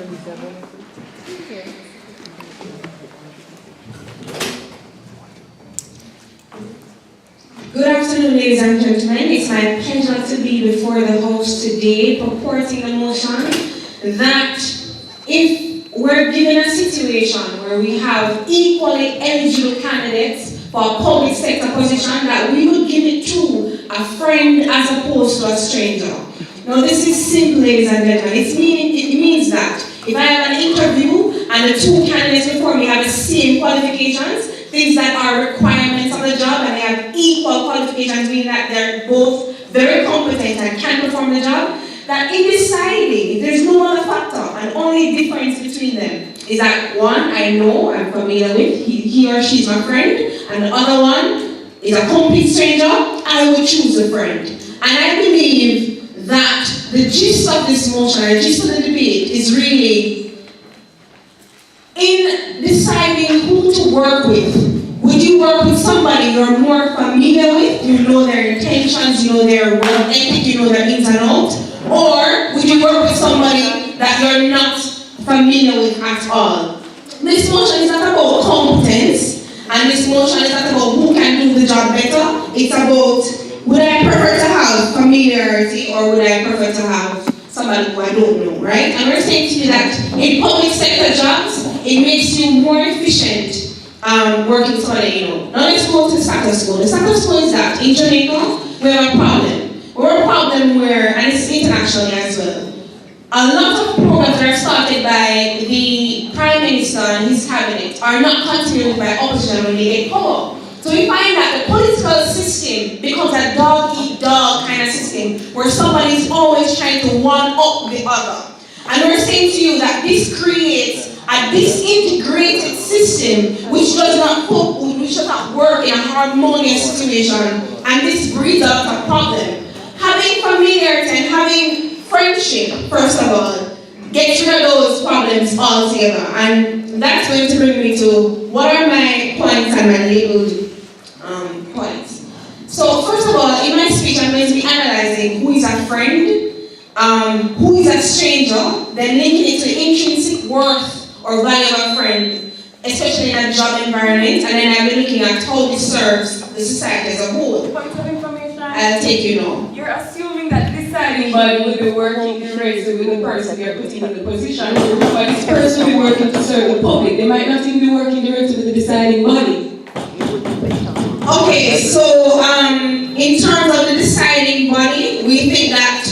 Good afternoon, ladies and gentlemen. It's my pleasure to be before the House today, purporting a motion that if we're given a situation where we have equally eligible candidates for a public sector position, that we would give it to a friend as opposed to a stranger. Now, this is simple, ladies and gentlemen. It means that if I have an interview and the two candidates before me have the same qualifications, things that are requirements of the job, and they have equal qualifications, meaning that they're both very competent and can perform the job, that in deciding, if there's no other factor, and only difference between them is that one, I know, I'm familiar with, he or she's my friend, and the other one is a complete stranger, I would choose a friend. And I believe that the gist of this motion, the gist of the debate is really in deciding who to work with. Would you work with somebody you're more familiar with, you know their intentions, you know their work ethic, you know their ins and outs? Or would you work with somebody that you're not familiar with at all? This motion is not about competence, and this motion is not about who can do the job better. It's about, would I prefer to have familiarity, or would I prefer to have somebody who I don't know, right? And we're saying to you that in public sector jobs, it makes you more efficient working with somebody you know. Now let's go to the status quo. The status quo is that in Jamaica, we have a problem. We have a problem where, and it's internationally as well, a lot of programs that are started by the Prime Minister and his cabinet are not continued by opposition when they get power. So we find that the political system becomes a dog-eat-dog kind of system where somebody is always trying to one-up the other. And we're saying to you that this creates a disintegrated system which does not work in a harmonious situation, and this breeds out a problem. Having familiarity and having friendship, first of all, gets rid of those problems altogether. And that's going to bring me to what are my points and my labeled points. So first of all, in my speech, I'm going to be analyzing who is a friend, who is a stranger, then linking it to the intrinsic worth or value of a friend, especially in a job environment, and then I'll be looking at how this serves the society as a whole. Point of information? I'll take you now. You're assuming that this deciding body will be working directly with the person you're putting in the position, but this person will be working to serve the public. They might not even be working directly with the deciding body. Okay, so in terms of the deciding body, we think that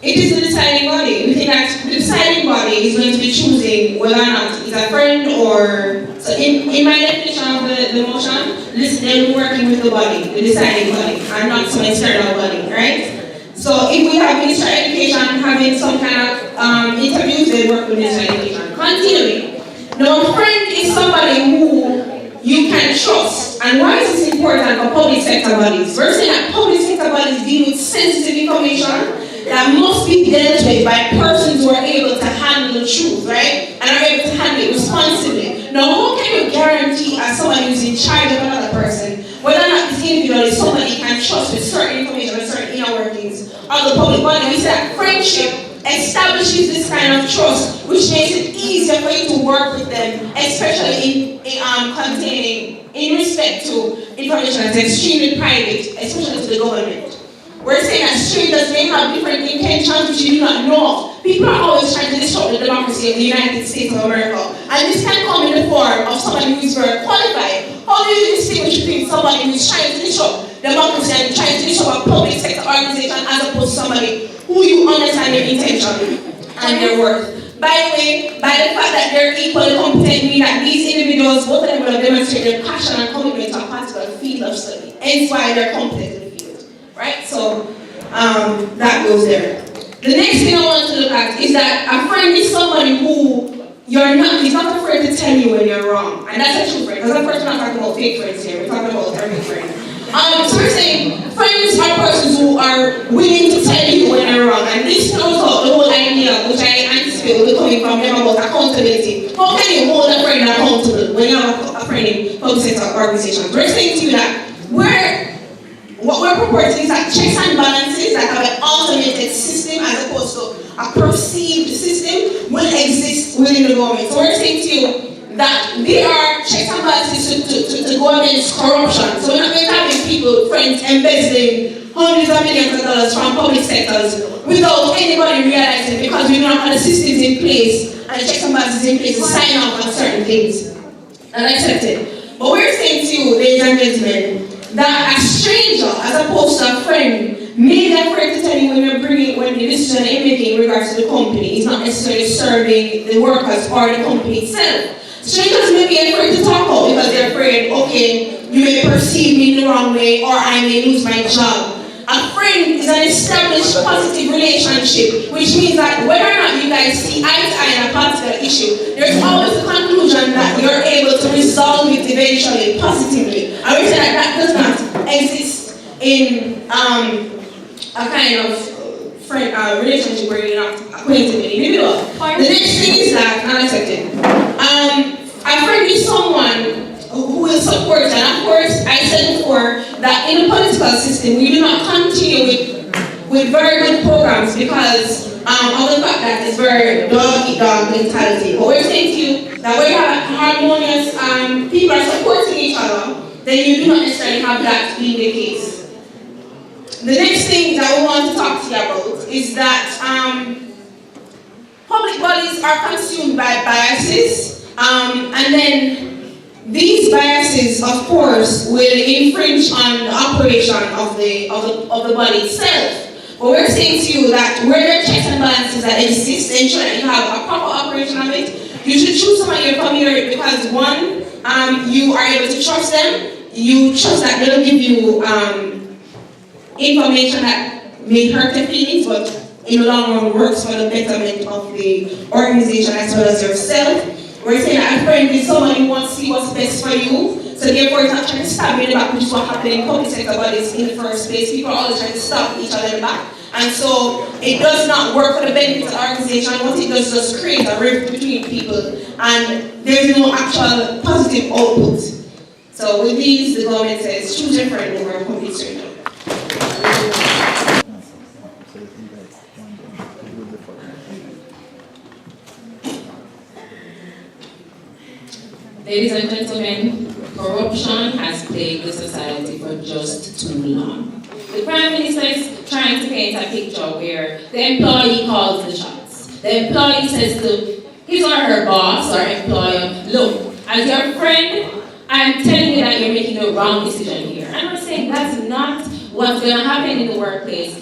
it is the deciding body. We think that the deciding body is going to be choosing whether or not it's a friend or... So in my definition of the motion, they'll be working with the body, the deciding body, and not some external body, right? So if we have minister education having some kind of interviews, they work with minister education. Continuing. Now, a friend is somebody who you can trust. And why is this important for public sector bodies? We're saying that public sector bodies deal with sensitive information that must be dealt with by persons who are able to handle the truth, right? And are able to handle it responsibly. Now, how can you guarantee as somebody who's in charge of another person whether or not this individual is somebody you can trust with certain information and certain inner workings of the public body? We say that friendship establishes this kind of trust, which makes it easier for you to work with them, especially in respect to information that's extremely private, especially to the government. We're saying that strangers may have different intentions which you do not know of. People are always trying to disrupt the democracy of the United States of America. And this can come in the form of somebody who is very qualified. How do you distinguish between somebody who is trying to disrupt democracy and trying to disrupt a public sector organization as opposed to somebody who you understand their intention and their worth? By the way, by the fact that they're equally competent, means that these individuals, both of them will demonstrate their passion and commitment to a particular field of study. Hence why they're competent. Right? So that goes there. The next thing I want to look at is that a friend is somebody who he's not afraid to tell you when you're wrong. And that's a true friend. Because of course we're not talking about fake friends here, we're talking about every friend. So we're saying friends are persons who are willing to tell you when you're wrong. And this comes out the whole idea, which I anticipate will be coming from them about accountability. How can you hold a friend accountable when you have a friend in public sector organizations? We're saying to you that what we're purporting is that checks and balances that have an automated system as opposed to a perceived system will exist bodies within the government. So we're saying to you that there are checks and balances to go against corruption. So we're not going to have people, friends, embezzling hundreds of millions of dollars from public sectors without anybody realizing, because we don't have the systems in place and the checks and balances in place to sign off on certain things and accept it. But we're saying to you, ladies and gentlemen, that a stranger, as opposed to a friend, may be afraid to tell you when the decision is making in regards to the company is not necessarily serving the workers or the company itself. Strangers may be afraid to talk out because they're afraid, okay, you may perceive me in the wrong way or I may lose my job. A friend is an established positive relationship, which means that whether or not you guys see eye to eye on a particular issue, there's always a conclusion that you're able to resolve it eventually, positively. I would say that does not exist in a kind of friend relationship where you're not acquainted with the individual. The next thing is that unaccepted. A friend is someone who will support, and of course, I said before that in the political system, we do not continue with very good programs because of the fact that it's very dog-eat-dog mentality. But we're saying to you that when you have harmonious people are supporting each other, then you do not necessarily have that being the case. The next thing that we want to talk to you about is that public bodies are consumed by biases, and then these biases, of course, will infringe on the operation of the body itself. But we're saying to you that where there are checks and balances that exist, ensure that you have a proper operation of it. You should choose someone you're familiar with because one, you are able to trust them. You trust that they'll give you information that may hurt their feelings, but in the long run works for the betterment of the organization as well as yourself. We're saying that a friend is someone who wants to see what's best for you. So therefore, it's not trying to stab you in the back, which is what happened in public sector bodies in the first place. People are always trying to stab each other in the back. And so it does not work for the benefit of the organization. What it does is just create a rift between people. And there's no actual positive output. So with these, the government says, choose your friend over a complete stranger. Ladies and gentlemen, corruption has plagued the society for just too long. The Prime Minister is trying to paint a picture where the employee calls the shots. The employee says to his or her boss or employer, look, as your friend, I'm telling you that you're making the wrong decision here. And I'm saying that's not what's going to happen in the workplace,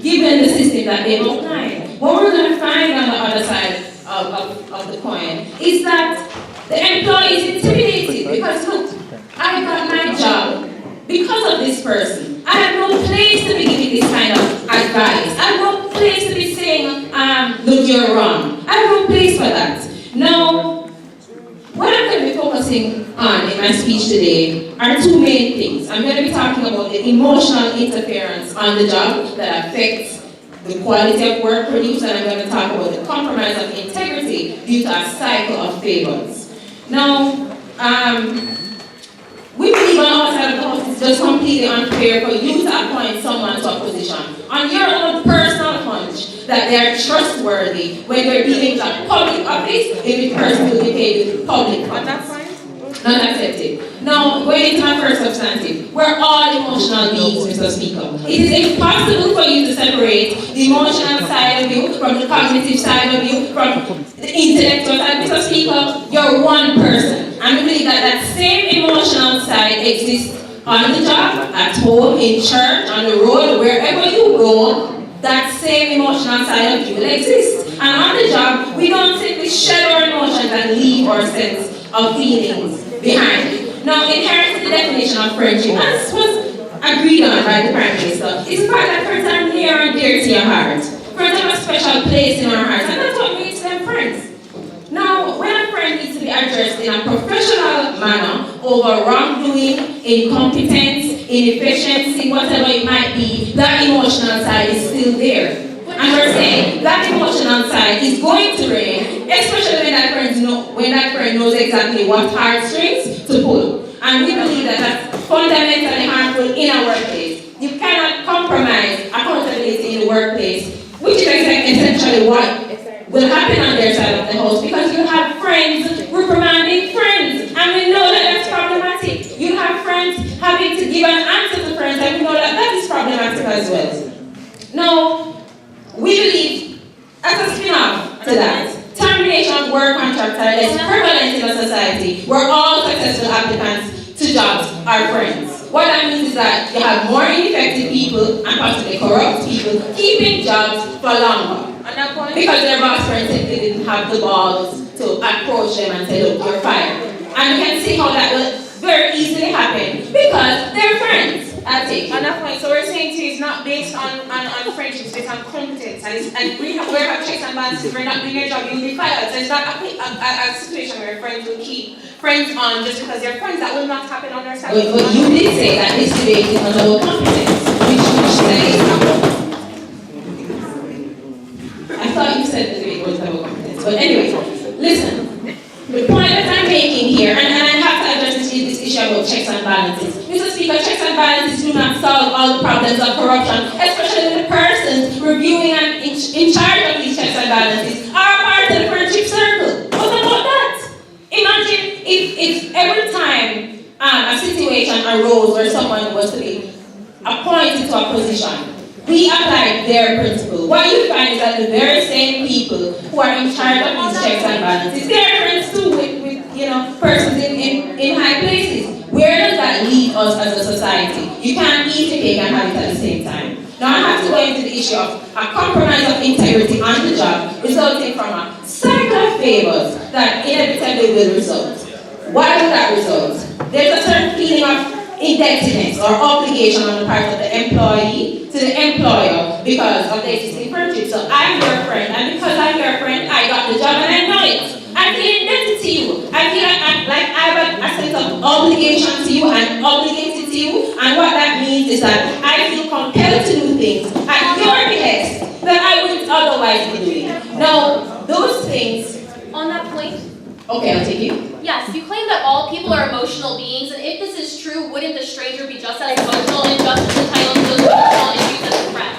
given the system that they've outlined. What we're going to find on the other side of the coin is that the employee is intimidated because, look, I got my job because of this person. I have no place to be giving this kind of advice. I have no place to be saying, look, you're wrong. I have no place for that. Now, what I'm going to be focusing on in my speech today are two main things. I'm going to be talking about the emotional interference on the job that affects the quality of work produced, and I'm going to talk about the compromise of integrity due to a cycle of favors. Now, we believe on our side of the house it's just completely unfair for you to appoint someone to a position on your own personal hunch that they are trustworthy when they're dealing with a public office in which person will be paid with public funds. Not accepted. Now, going into my first substantive, we're all emotional beings, Mr. Speaker. It is impossible for you to separate the emotional side of you from the cognitive side of you, from the intellectual side. Mr. Speaker, you're one person. And we believe that that same emotional side exists on the job, at home, in church, on the road, wherever you go. That same emotional side of you will exist. And on the job, we don't simply shed our emotions and leave our sense of feelings behind it. Now, inherent in the definition of friendship, as was agreed on by the Prime Minister, is the fact that friends are near and dear to your heart. Friends have a special place in our hearts, and that's what makes them friends. Now, when a friend needs to be addressed in a professional manner over wrongdoing, incompetence, inefficiency, whatever it might be, that emotional side is still there. And we're saying that emotional side is going to reign, especially when that friend knows exactly what heartstrings to pull. And we believe that that's fundamentally harmful in our workplace. You cannot compromise accountability in the workplace which is essentially what will happen on their side of the house, because you have friends reprimanding friends, and we know that that's problematic. You have friends having to give an answer to friends, and we know that that is problematic as well. Now, we believe, as a spin-off to that, termination of work contracts are less prevalent in a society where all successful applicants to jobs are friends. What that means is that you have more ineffective people and possibly corrupt people keeping jobs for longer. Because their boss friends simply didn't have the balls to approach them and say, look, you're fired. And you can see how that will very easily happen because they're friends. I take it. On that point, so we're saying too, it's not based on friendships, it's based on competence. And we have checks and balances. If we're not doing your job, you'll be fired. So it's not a situation where friends will keep friends on just because they're friends. That will not happen on their side. But you did say that this debate is not about competence, which says I thought you said the debate was about competence. But anyway, listen. The point that I'm making here, and I have to address this issue about checks and balances. Mr. Speaker, checks and balances do not solve all the problems of corruption, especially the persons reviewing and in charge of these checks and balances are part of the friendship circle. What about that? Imagine if every time a situation arose where someone was to be appointed to a position, we applied their principle. What you find is that the very same people who are in charge of these checks and balances, they're friends too with persons in high places. Where does that leave us as a society? You can't eat a cake and have it at the same time. Now I have to go into the issue of a compromise of integrity on the job resulting from a cycle of favors that inevitably will result. Why will that result? There's a certain feeling of indebtedness or obligation on the part of the employee to the employer because of the existing friendship. So I'm your friend, and because I'm your friend, I got the job and I know it. I feel indebted to you. I feel like I have a sense of obligation to you and obligated to you, and what that means is that I feel compelled to do things at your behest that I wouldn't otherwise be doing. Now, those things... On that point, okay, I'll take it. yes, you claim that all people are emotional beings, and if this is true, wouldn't the stranger be just as emotional and just as entitled to those emotional issues as a friend?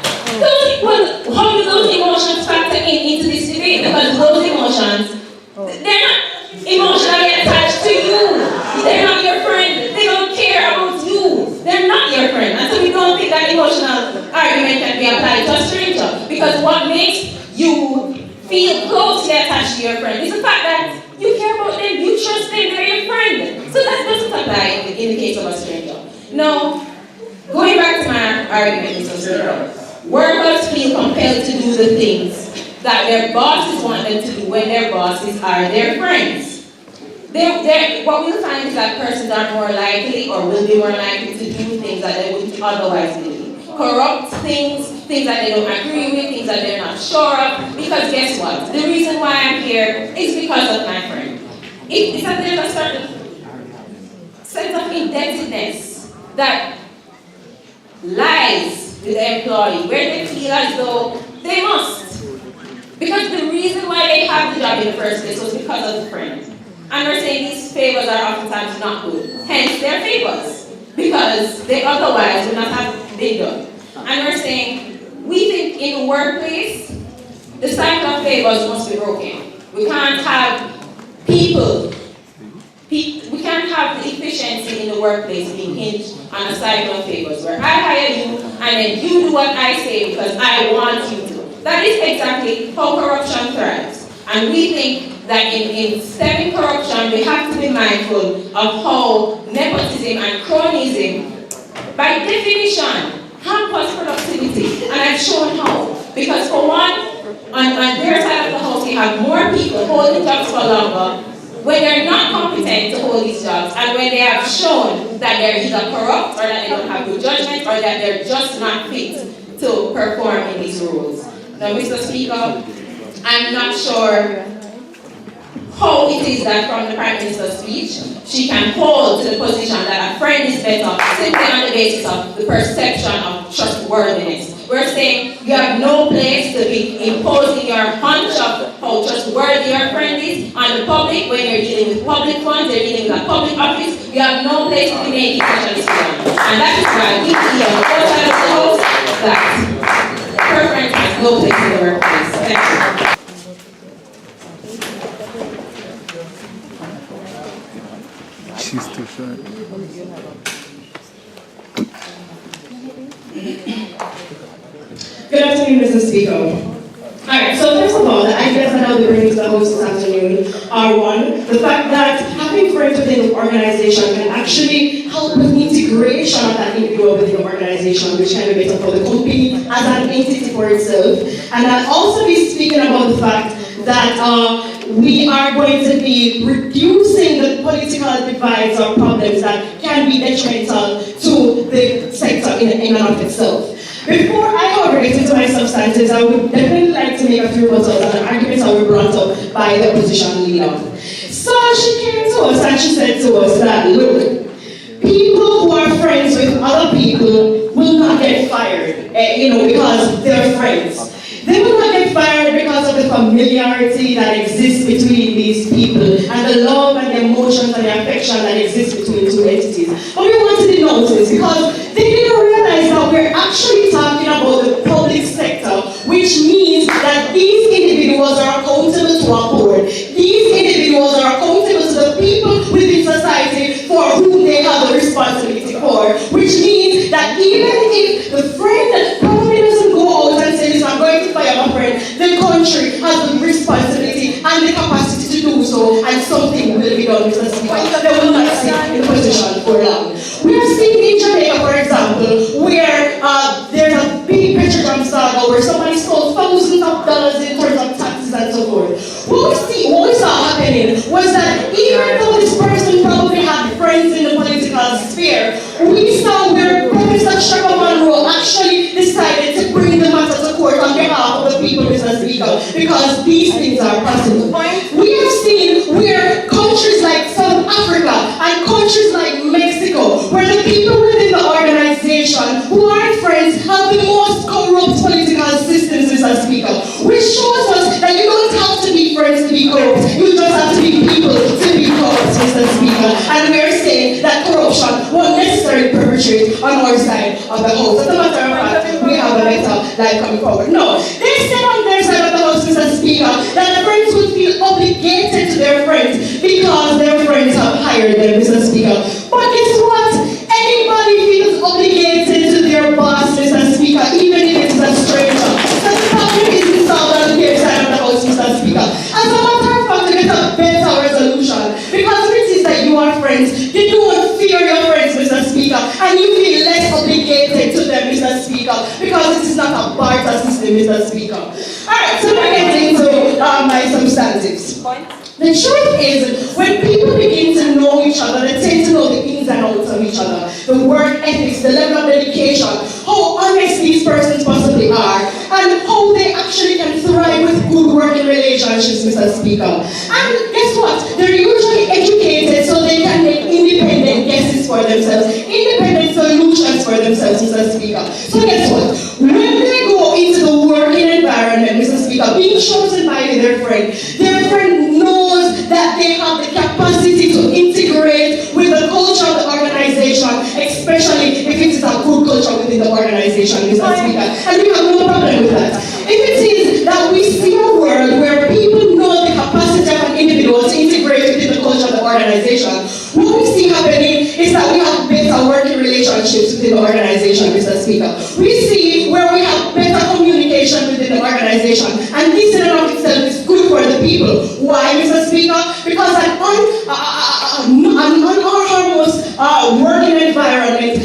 How do those emotions factor into this debate? Because those emotions, they're not emotionally attached to you. They're not your friend. They don't care about you. They're not your friend. And so we don't think that emotional argument can be applied to a stranger. Because what makes you feel closely attached to your friend is the fact that you care about them, you trust them, they're your friend. So that doesn't apply in the case of a stranger. Now, going back to my argument, Mr. Speaker, workers feel compelled to do the things that their bosses want them to do when their bosses are their friends. What we'll find is that persons are more likely or will be more likely to do things that they wouldn't otherwise do. Corrupt things that they don't agree with, things that they're not sure of. Because guess what? The reason why I'm here is because of my friend. It's that there's a certain sense of indebtedness that lies with the employee, where they feel as though they must. Because the reason why they have the job in the first place was because of the friend. And we're saying these favors are oftentimes not good. Hence, they're favors. Because they otherwise would not have been done. And we're saying, we think in the workplace, the cycle of favors must be broken. We can't have we can't have the efficiency in the workplace being hinged on a cycle of favors where I hire you and then you do what I say because I want you to. That is exactly how corruption thrives. And we think that in stemming corruption, we have to be mindful of how nepotism and cronyism, by definition, hampers productivity. And I've shown how. Because for one, on their side of the house, you have more people holding jobs for longer when they're not competent to hold these jobs, and when they have shown that they're either corrupt or that they don't have good judgment or that they're just not fit to perform in these roles. Now, Mr. Speaker, I'm not sure how it is that from the Prime Minister's speech, she can hold to the position that a friend is better simply on the basis of the perception of trustworthiness. We're saying you have no place to be imposing your hunch of how trustworthy your friend is on the public when you're dealing with public funds, you're dealing with a public office. You have no place to be making such a decision. And that is why we feel on both sides of the house that preference has no place in the workplace. Thank you. She's too short. Good afternoon, Mr. Speaker. Alright, so first of all, the ideas that I'll be bringing to the host this afternoon are one, the fact that having friends within the organization can actually help with integration of that individual within the organization, which can be better for the company as an entity for itself. And I'll also be speaking about the fact that we are going to be reducing the political divides or problems that can be detrimental to the sector in and of itself. Before I, however, get into my substances, I would definitely like to make a few rebuttals on the arguments that were brought up by the opposition leader. So she came to us and she said to us that, look, people who are friends with other people will not get fired, because they're friends. They will not get fired because of the familiarity that exists between these people and the love and the emotions and the affection that exists between two entities. But we wanted to notice because they didn't realize that we're actually talking about the public sector, which means that these individuals are accountable to our board. These individuals are accountable to the people within society for whom they have the responsibility for, which means that even if the friend probably doesn't go out and say, listen, I'm going to fire my friend, the country has the responsibility and the capacity to do so, and something will be done, Mr. Speaker. They will not sit in the position for long. We have seen in Jamaica, for example, where there's a big petroleum saga where somebody stole thousands of dollars in terms of taxes and so forth. What we saw happening was that even though this person probably had friends in the political sphere, we saw where Professor Trevor Monroe actually decided to bring the matter to court on behalf of the people, Mr. Speaker, because these things are possible. We have seen where countries like South Africa and countries like Mexico, where the people within the organization who aren't friends have the most corrupt political systems, Mr. Speaker, which shows us that you don't have to be friends to be corrupt, you just have to be people to be corrupt, Mr. Speaker. And we are saying that corruption won't necessarily perpetrate on our side of the house. As a matter of fact, we have a better life coming forward. No, they said on their side of the house, Mr. Speaker, that friends would feel obligated to their friends because their friends have hired them, Mr. Speaker. But guess what? Anybody feels obligated to their boss, Mr. Speaker, even if it's a stranger. So the problem is installed on their side of the house, Mr. Speaker. As a matter of fact, to get a better resolution, because if it is that you are friends, you don't fear your friends, Mr. Speaker, and you feel less obligated to them, Mr. Speaker, because it is not a barter system, Mr. Speaker. Alright, so now getting into my substantives. The truth is, when people begin to know each other, they tend to know the ins and outs of each other, the work ethics, the level of dedication, how honest these persons possibly are, and how they actually can thrive with good working relationships, Mr. Speaker. And guess what? They're usually educated so they can make independent guesses for themselves, independent solutions for themselves, Mr. Speaker. So guess what? When they go into the working environment, Mr. Speaker, being chosen by their friend knows that they have the capacity to integrate with the culture of the organization, especially if it is a good culture within the organization, Mr. Speaker. And we have no problem with that. If it is that we see a world where people know the capacity of an individual to integrate within the culture of the organization, what we see happening is that we have better working relationships within the organization, Mr. Speaker. We see where we have better communication within the organization, and this in and of itself is good for the people. Why, Mr. Speaker? Because an unharmonious working environment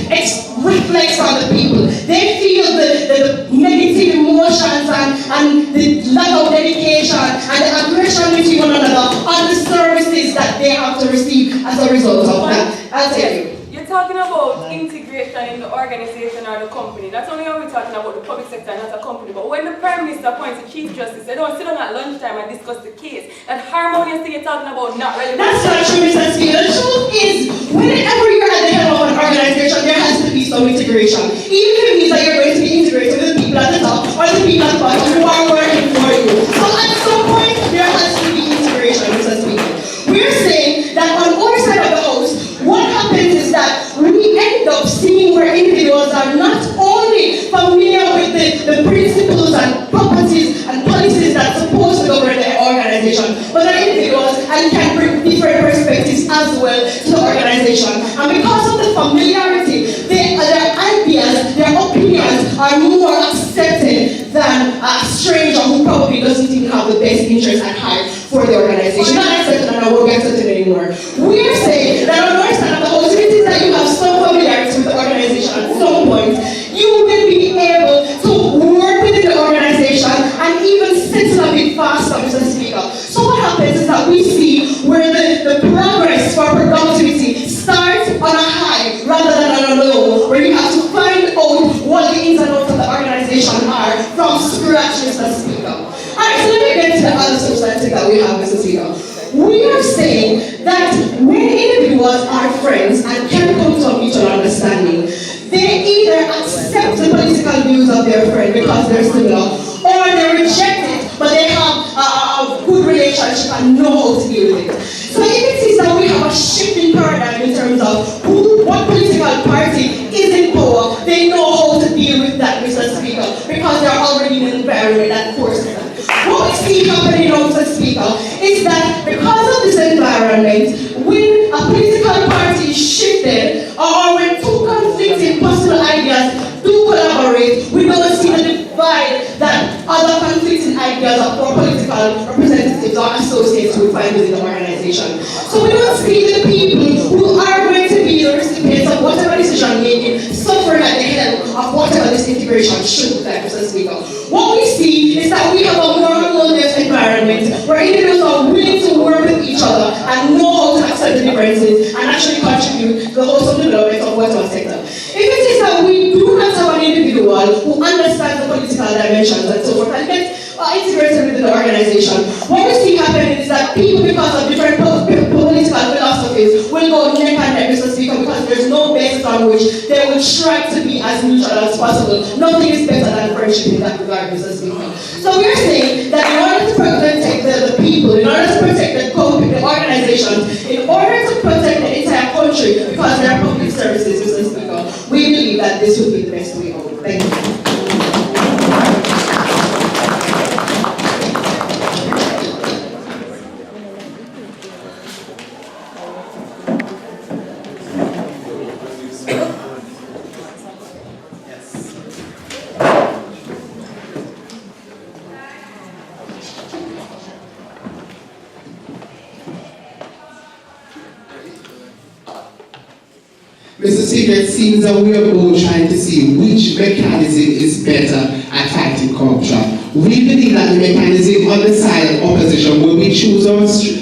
reflects on the people. They feel the negative emotions and the lack of dedication and the aggression between one another on the services that they have to receive as a result of that. I'll tell you. You're talking about integration in the organization or the company. That's only how we're talking about the public sector, not a company. But when the Prime Minister appoints a Chief Justice, they don't sit down at lunchtime and discuss the case. That harmonious thing you're talking about, not relevant. That's not true, Mr. Speaker. The truth is, whenever you're at the head of an organization, there has to be some integration. Even if it means that you're going to be integrated with the people at the top or the people at the bottom who are working for you. So at some point, there has to be integration, Mr. Speaker. We're saying that on our side of the house, what happens is that we end up seeing where individuals are not only familiar with the principles and proper but they're individuals and can bring different perspectives as well to the organization. And because of the familiarity, their ideas, their opinions are more accepted than a stranger who probably doesn't even have the best interest at heart for the organization. Not accepted and I won't be accepted anymore. We are saying that on our side of the house, it is that you have some familiarity with the organization at some point, you will be able to work within the organization and even settle a bit faster, Mr. Speaker. So what happens is that we see where the progress for productivity starts on a high rather than on a low, where you have to find out what the ins and outs of the organization are from scratch, Mr. Speaker. Alright, so let me get to the other substantive that we have, Mr. Speaker. We are saying that when individuals are friends and can come to a mutual understanding, they either accept the political views of their friend because they're similar, or they reject it, but they have a good relationship and know how to deal with it. So if it is that we have a shifting paradigm in terms of what political party is in power, they know how to deal with that, Mr. Speaker, because they're already in an environment that forces them. What we see happening now, Mr. Speaker, is that because of this environment, when a political party is shifted, or when two conflicting possible ideas do collaborate, we don't see the divide that other conflicting ideas of our political representatives or associates will find within the organization. So we don't see the people who are going to be the recipients of whatever decision making suffering at the helm of whatever this integration should look like, Mr. Speaker. What we see is that we have a more harmonious environment where individuals are willing to work with each other and know how to accept the differences and actually contribute to the wholesome development of whatever sector. If it is that we do not have an individual who understands the political dimensions and so forth and gets integrated within the organization, what we see happening is that people, because of different political philosophies, will go neck and neck, Mr. Speaker, because there's no basis on which they will try to be as mutual as possible. Nothing is better than friendship in that regard, Mr. Speaker. So we are saying that in order to protect the people, in order to protect the organizations, in order to protect the entire country, because they are public services, Mr. Speaker, we believe that this would be the best way out. Thank you. Mr. Speaker, it seems that we are both trying to see which mechanism is better at fighting corruption. We believe that the mechanism on the side of opposition, where we choose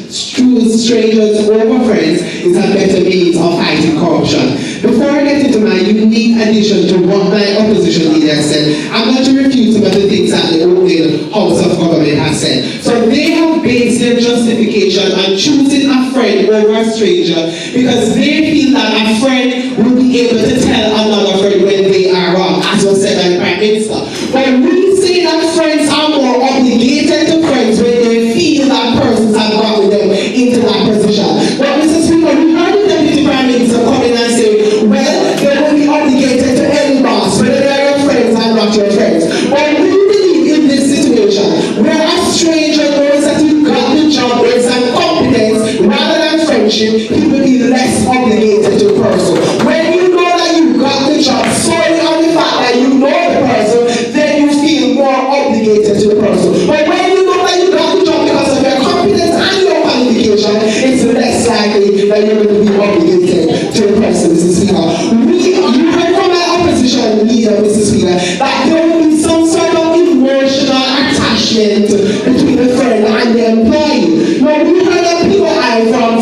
strangers over friends, is a better means of fighting corruption. Before I get into my unique addition to what my opposition leader said, I'm going to refute some of the things that the opening House of Government has said. So they have based their justification on choosing a friend over a stranger because they feel that a friend will be able to tell another friend when they are wrong, as was said by the Prime Minister. But we say that friends are more obligated to friends when they feel that persons have gotten them into that position. But Mr. Speaker, we heard the Deputy Prime Minister come in and say, well, they will be obligated to any boss, whether they are your friends or not your friends. But we believe in this situation where a stranger knows that you got the job based on competence rather than friendship, he will be less obligated to the person. When you know that you got the job solely on the fact that you know the person, then you feel more obligated to the person. But when you know that you got the job because of your competence and your qualification, it's less likely that you're going to be obligated to the person, Mr. Speaker. You heard from my opposition leader, Mr. Speaker, that there will be some sort of emotional attachment between the friend and the employee. Now, we heard a POI from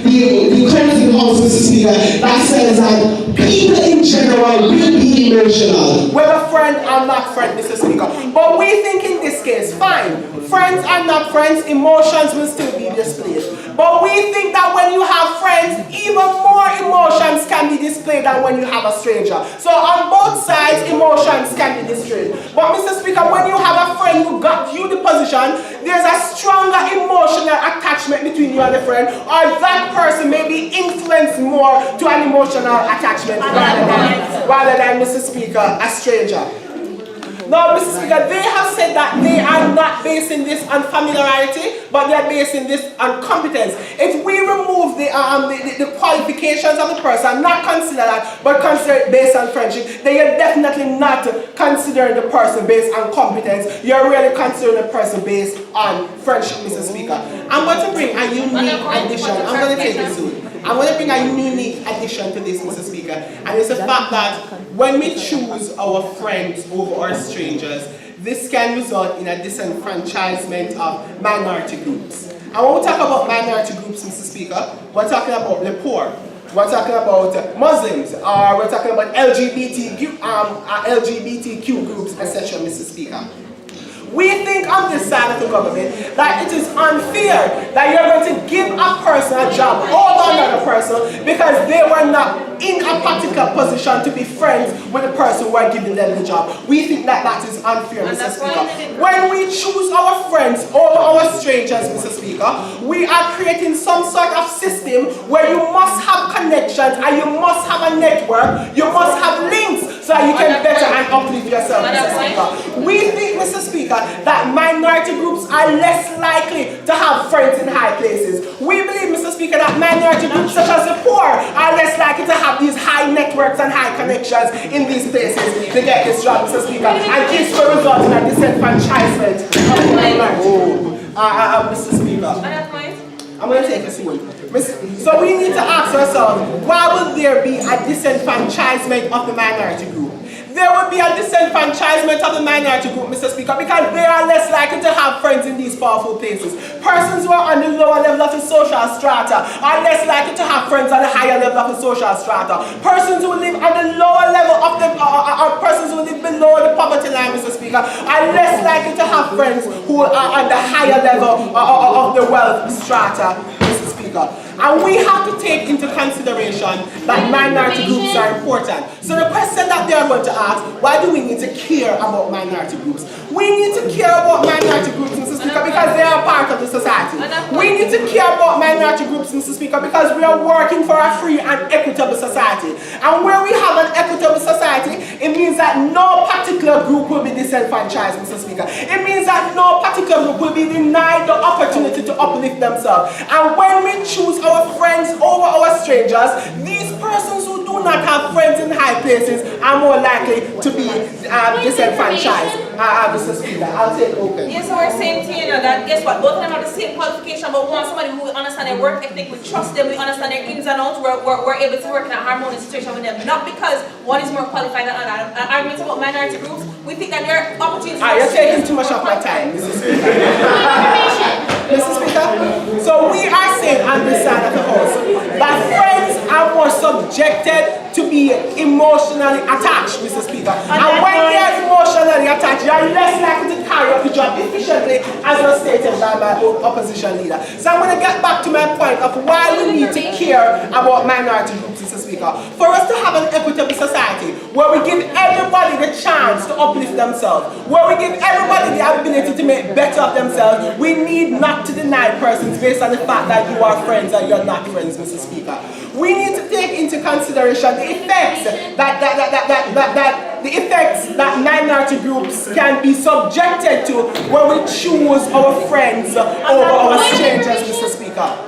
the closing house, Mr. Speaker, that says that people in general will be emotional. Whether friend or not friend, Mr. Speaker. But we think in this case, fine, friends are not friends, emotions will still be displayed. But we think that when you have friends, even more emotions can be displayed than when you have a stranger. So on both sides, emotions can be displayed. But Mr. Speaker, when you have a friend who got you the position, there's a stronger emotional attachment between you and the friend, or that person may be influenced more to an emotional attachment rather than, Mr. Speaker, a stranger. No, Mr. Speaker, they have said that they are not basing this on familiarity, but they are basing this on competence. If we remove the qualifications of the person, not consider that, but consider it based on friendship, then you're definitely not considering the person based on competence. You're really considering the person based on friendship, Mr. Speaker. I'm going to bring a unique addition. I'm going to take it soon. I'm going to bring a unique addition to this, Mr. Speaker, and it's the fact that when we choose our friends over our strangers, this can result in a disenfranchisement of minority groups. And when we talk about minority groups, Mr. Speaker, we're talking about the poor, we're talking about Muslims, or we're talking about LGBTQ groups, etc., Mr. Speaker. We think on this side of the government that it is unfair that you're going to give a person a job over another person because they were not in a particular position to be friends with the person who are giving them the job. We think that that is unfair, Mr. Speaker. When we choose our friends over our strangers, Mr. Speaker, we are creating some sort of system where you must have connections and you must have a network, you must have links so that you can better and uplift yourself, Mr. Speaker. We think, Mr. Speaker, that minority groups are less likely to have friends in high places. We believe, Mr. Speaker, that minority groups such as the poor are less likely to have these high networks and high connections in these places to get this job, Mr. Speaker. And this will result in a disenfranchisement of minority. Mr. Speaker, I'm going to take this one. So we need to ask ourselves, why will there be a disenfranchisement of the minority group? There will be a disenfranchisement of the minority group, Mr. Speaker, because they are less likely to have friends in these powerful places. Persons who are on the lower level of the social strata are less likely to have friends on the higher level of the social strata. Persons who live on the lower level of the, persons who live below the poverty line, Mr. Speaker, are less likely to have friends who are on the higher level of the wealth strata, Mr. Speaker. And we have to take into consideration that minority groups are important. So the question that they are going to ask, why do we need to care about minority groups? We need to care about minority groups, Mr. Speaker, because they are part of the society. We need to care about minority groups, Mr. Speaker, because we are working for a free and equitable society. And where we have an equitable society, it means that no particular group will be disenfranchised, Mr. Speaker. It means that no particular group will be denied the opportunity to uplift themselves. And when we choose our friends over our strangers, these persons who do not have friends in high places are more likely to be disenfranchised. Mr. Speaker, I'll take open. Yes, so we're saying to you that guess what? Both of them have the same qualification, but we want somebody who understands their work ethic, we trust them, we understand their ins and outs, we're able to work in a harmonious situation with them. Not because one is more qualified than another. Arguments about minority groups, we think that there are opportunities. You're taking too much of my time, Mr. Speaker. Mr. Speaker, so we are saying on this side of the house that friends are more subjected to be emotionally attached, Mr. Speaker. And when they are emotionally attached, you are less likely to carry out the job efficiently, as was stated by my opposition leader. So I'm going to get back to my point of why we need to care about minority groups, Mr. Speaker. For us to have an equitable society where we give everybody the chance to uplift themselves, where we give everybody the ability to make better of themselves, we need not to deny persons based on the fact that you are friends and you're not friends, Mr. Speaker. We need to take into consideration the effects that minority groups can be subjected to when we choose our friends over our strangers, Mr. Speaker.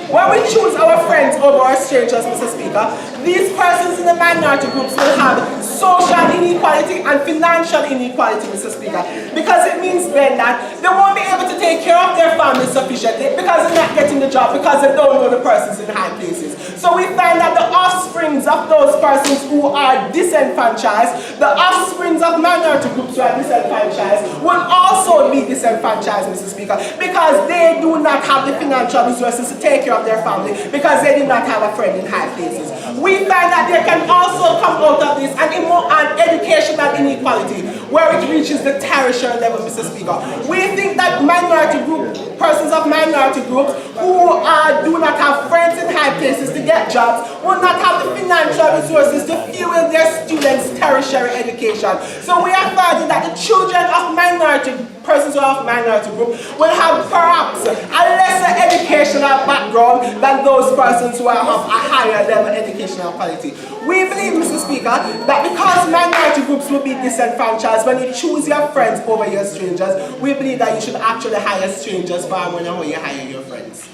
When we choose our friends over our strangers, Mr. Speaker, these persons in the minority groups will have social inequality and financial inequality, Mr. Speaker, because it means then that they won't be able to take care of their families sufficiently because they're not getting the job, because they don't know the persons in high places. So we find that the offsprings of those persons who are disenfranchised, the offsprings of minority groups who are disenfranchised, will also be disenfranchised, Mr. Speaker, because they do not have the financial resources to take care of their family, because they did not have a friend in high places. We find that there can also come out of this an educational inequality where it reaches the tertiary level, Mr. Speaker. We think that persons of minority groups who do not have friends in high places to get jobs will not have the financial resources to fuel their students' tertiary education. So we are finding that the children of minority persons who have minority group will have perhaps a lesser educational background than those persons who have a higher level educational quality. We believe, Mr. Speaker, that because minority groups will be disenfranchised when you choose your friends over your strangers, we believe that you should actually hire strangers far more than how you hire your friends.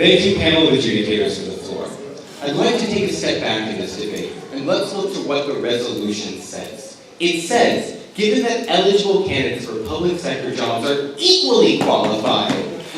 Thank you, panel of adjudicators, for the floor. I'd like to take a step back in this debate, and let's look to what the resolution says. It says, given that eligible candidates for public sector jobs are equally qualified,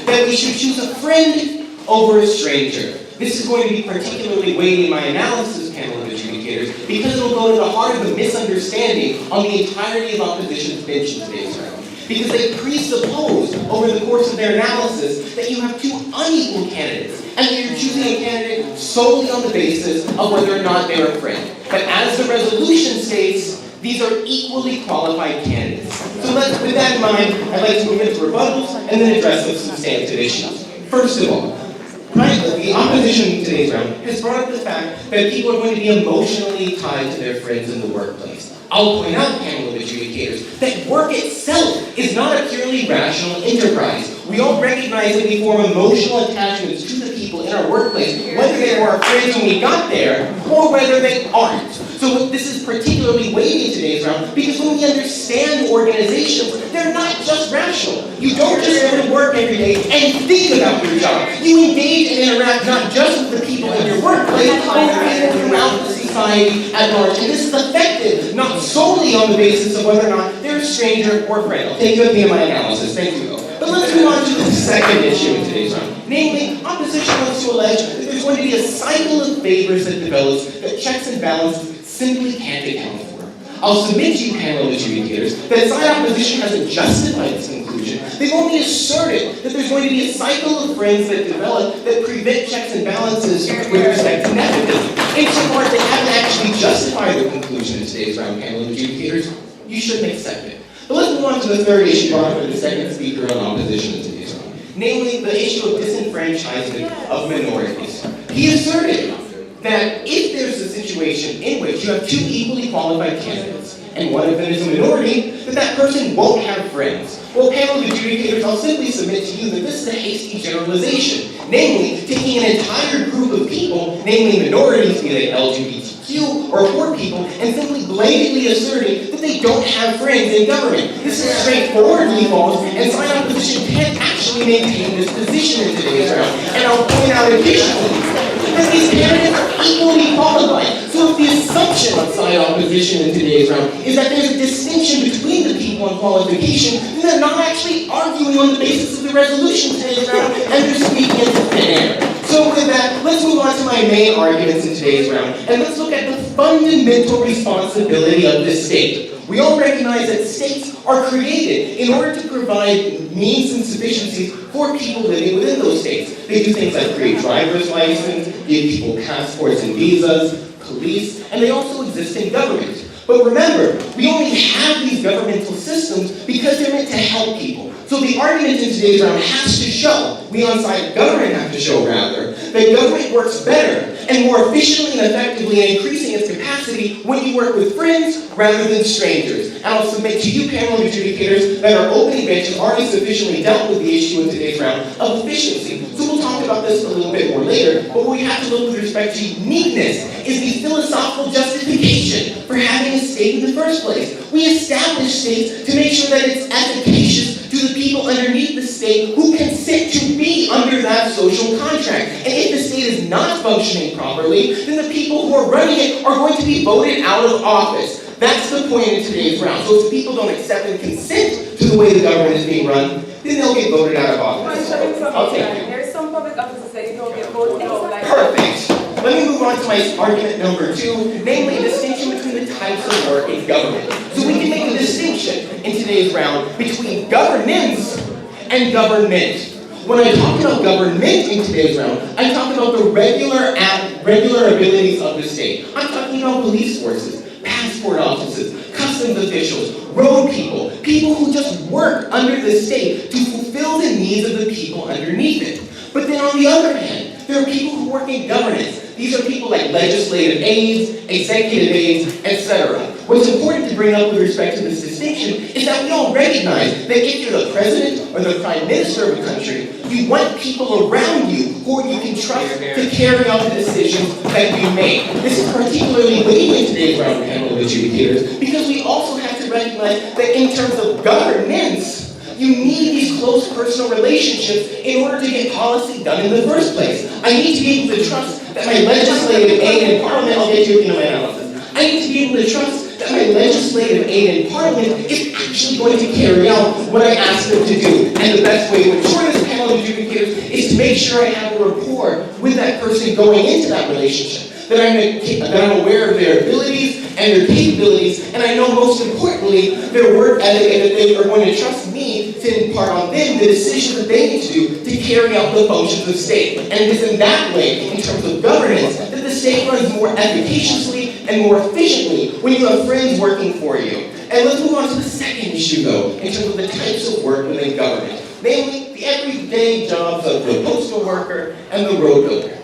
that we should choose a friend over a stranger. This is going to be particularly weighty in my analysis, panel of adjudicators, because it will go to the heart of the misunderstanding on the entirety of opposition's bench in today's round. Because they presuppose over the course of their analysis that you have two unequal candidates, and that you're choosing a candidate solely on the basis of whether or not they're a friend. But as the resolution states, these are equally qualified candidates. So with that in mind, I'd like to move into rebuttals and then address some substantive issues. First of all, the opposition in today's round has brought up the fact that people are going to be emotionally tied to their friends in the workplace. I'll point out, panel of adjudicators, that work itself is not a purely rational enterprise. We all recognize that we form emotional attachments to the people in our workplace, whether they were our friends when we got there, or whether they aren't. So this is particularly weighty in today's round, because when we understand organizations, they're not just rational. You don't just go to work every day and think about your job. You engage and interact not just with the people in your workplace, but with people throughout the society at large. And this is effective, not solely on the basis of whether or not they're a stranger or a friend. I'll take you at the end of my analysis. Thank you, though. But let's move on to the second issue in today's round. Namely, opposition wants to allege that there's going to be a cycle of favors that develops that checks and balances simply can't account for. I'll submit to you, panel of adjudicators, that side opposition hasn't justified this conclusion. They've only asserted that there's going to be a cycle of friends that develop that prevent checks and balances with respect to nepotism. Insofar as they haven't actually justified their conclusion in today's round, panel of adjudicators, you shouldn't accept it. But let's move on to the third issue brought up by the second speaker on opposition in today's round, namely the issue of disenfranchisement of minorities. He asserted that if there's a situation in which you have two equally qualified candidates, and one of them is a minority, that person won't have friends. Well, panel of adjudicators, I'll simply submit to you that this is a hasty generalization. Namely, taking an entire group of people, namely minorities, be they LGBTQ or poor people, and simply blatantly asserting that they don't have friends in government. This is straightforwardly false, and side opposition can't actually maintain this position in today's round. And I'll point out additionally that these candidates are equally qualified. So if the assumption of side opposition in today's round is that there's a distinction between the people on qualification, then they're not actually arguing on the basis of the resolution today's round, and they're speaking into thin air. So with that, let's move on to my main arguments in today's round, and let's look at the fundamental responsibility of the state. We all recognize that states are created in order to provide means and sufficiencies for people living within those states. They do things like create driver's license, give people passports and visas, police, and they also exist in government. But remember, we only have these governmental systems because they're meant to help people. So the argument in today's round has to show, we on side government have to show rather, that government works better and more efficiently and effectively and increasing its capacity when you work with friends rather than strangers. And I'll submit to you, panel of adjudicators, that our opening bench has already sufficiently dealt with the issue in today's round of efficiency. So we'll talk about this a little bit more later, but what we have to look with respect to uniqueness is the philosophical justification for having a state in the first place. We establish states to make sure that it's efficacious to the people underneath the state who consent to be under that social contract. And if the state is not functioning properly, then the people who are running it are going to be voted out of office. That's the point in today's round. So if people don't accept and consent to the way the government is being run, then they'll get voted out of office. There's some public offices that you don't get voted out. Like Perfect. Let me move on to my argument number 2, namely a distinction between the types of work in government. So we can make a distinction in today's round between governance and government. When I talk about government in today's round, I'm talking about the regular abilities of the state. I'm talking about police forces, passport offices, customs officials, road people, people who just work under the state to fulfill the needs of the people underneath it. But then on the other hand, there are people who work in governance. These are people like legislative aides, executive aides, etc. What's important to bring up with respect to this distinction is that we all recognize that if you're the president or the prime minister of a country, you want people around you who you can trust to carry out the decisions that you make. This is particularly weighty in today's round panel of adjudicators because we also have to recognize that in terms of governance, you need these close personal relationships in order to get policy done in the first place. I need to be able to trust that my legislative aide in Parliament, I'll get to it in my analysis. I need to be able to trust that my legislative aide in Parliament is actually going to carry out what I ask them to do. And the best way to ensure this panel of adjudicators is to make sure I have a rapport with that person going into that relationship. That I'm aware of their abilities and their capabilities, and I know most importantly their work ethic, and that they are going to trust me to impart on them the decisions that they need to do to carry out the functions of state. And it is in that way, in terms of governance, that the state runs more efficaciously and more efficiently when you have friends working for you. And let's move on to the second issue, though, in terms of the types of work within government, namely the everyday jobs of the postal worker and the road builder.